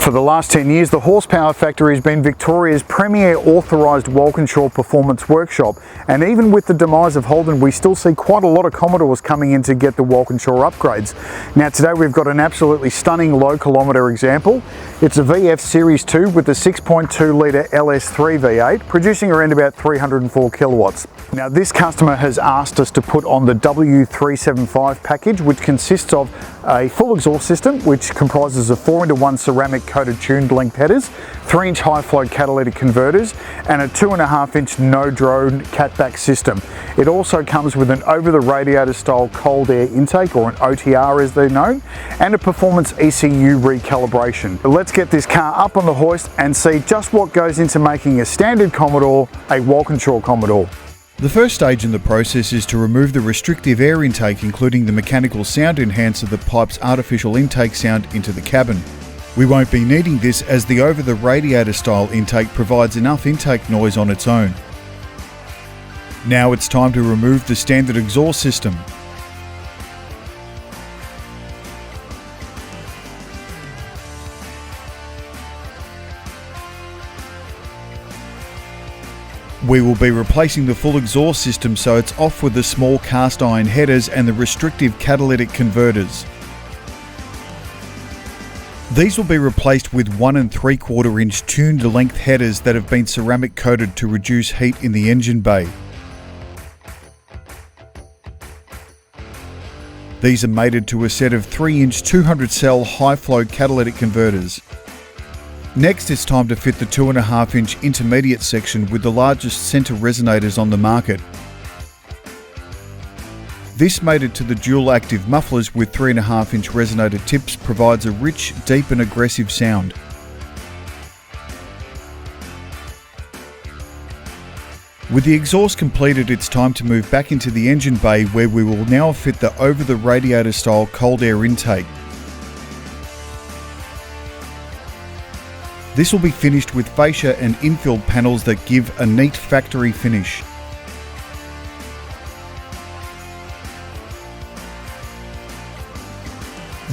For the last 10 years, the Horsepower Factory has been Victoria's premier authorised Walkinshaw performance workshop, and even with the demise of Holden, we still see quite a lot of Commodores coming in to get the Walkinshaw upgrades. Now today we've got an absolutely stunning low kilometre example. It's a VF Series 2 with the 6.2 litre LS3 V8, producing around about 304 kilowatts. Now this customer has asked us to put on the W375 package, which consists of a full exhaust system, which comprises of 4:1 ceramic coated tuned length headers, 3-inch high flow catalytic converters, and a 2.5-inch no drone catback system. It also comes with an over the radiator style cold air intake, or an OTR as they're known, and a performance ECU recalibration. But let's get this car up on the hoist and see just what goes into making a standard Commodore a Walkinshaw Commodore. The first stage in the process is to remove the restrictive air intake, including the mechanical sound enhancer that pipes artificial intake sound into the cabin. We won't be needing this as the over-the-radiator style intake provides enough intake noise on its own. Now it's time to remove the standard exhaust system. We will be replacing the full exhaust system, so it's off with the small cast iron headers and the restrictive catalytic converters. These will be replaced with 1 3/4 inch tuned length headers that have been ceramic coated to reduce heat in the engine bay. These are mated to a set of 3-inch 200 cell high flow catalytic converters. Next, it's time to fit the 2.5-inch intermediate section with the largest centre resonators on the market. This mated to the dual active mufflers with 3.5-inch resonator tips provides a rich, deep and aggressive sound. With the exhaust completed, it's time to move back into the engine bay, where we will now fit the over the radiator style cold air intake. This will be finished with fascia and infill panels that give a neat factory finish.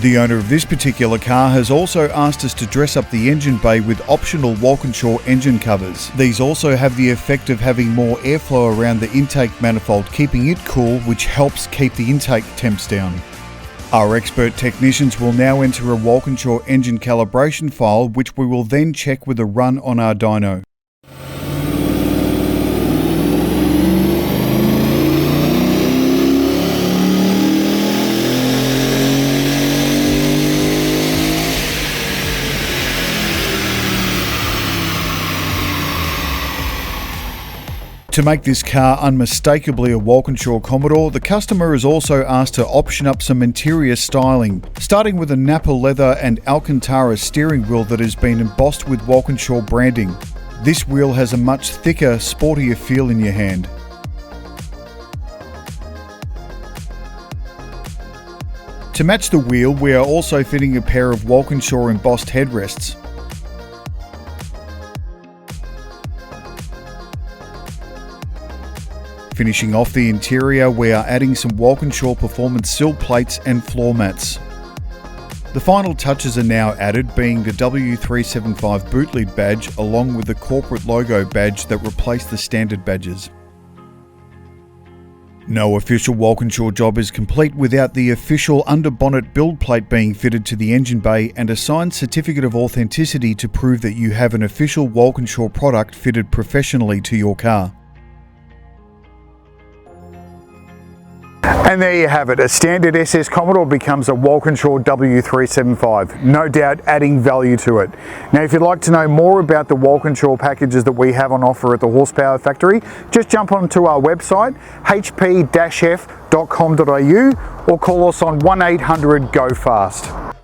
The owner of this particular car has also asked us to dress up the engine bay with optional Walkinshaw engine covers. These also have the effect of having more airflow around the intake manifold, keeping it cool, which helps keep the intake temps down. Our expert technicians will now enter a Walkinshaw engine calibration file, which we will then check with a run on our dyno. To make this car unmistakably a Walkinshaw Commodore, the customer has also asked to option up some interior styling, starting with a Napa leather and Alcantara steering wheel that has been embossed with Walkinshaw branding. This wheel has a much thicker, sportier feel in your hand. To match the wheel, we are also fitting a pair of Walkinshaw embossed headrests. Finishing off the interior, we are adding some Walkinshaw Performance sill plates and floor mats. The final touches are now added, being the W375 boot lid badge along with the corporate logo badge that replaced the standard badges. No official Walkinshaw job is complete without the official under-bonnet build plate being fitted to the engine bay and a signed certificate of authenticity to prove that you have an official Walkinshaw product fitted professionally to your car. And there you have it, a standard SS Commodore becomes a Walkinshaw W375, no doubt adding value to it. Now if you'd like to know more about the Walkinshaw packages that we have on offer at the Horsepower Factory, just jump onto our website, hp-f.com.au, or call us on 1800-GO-FAST.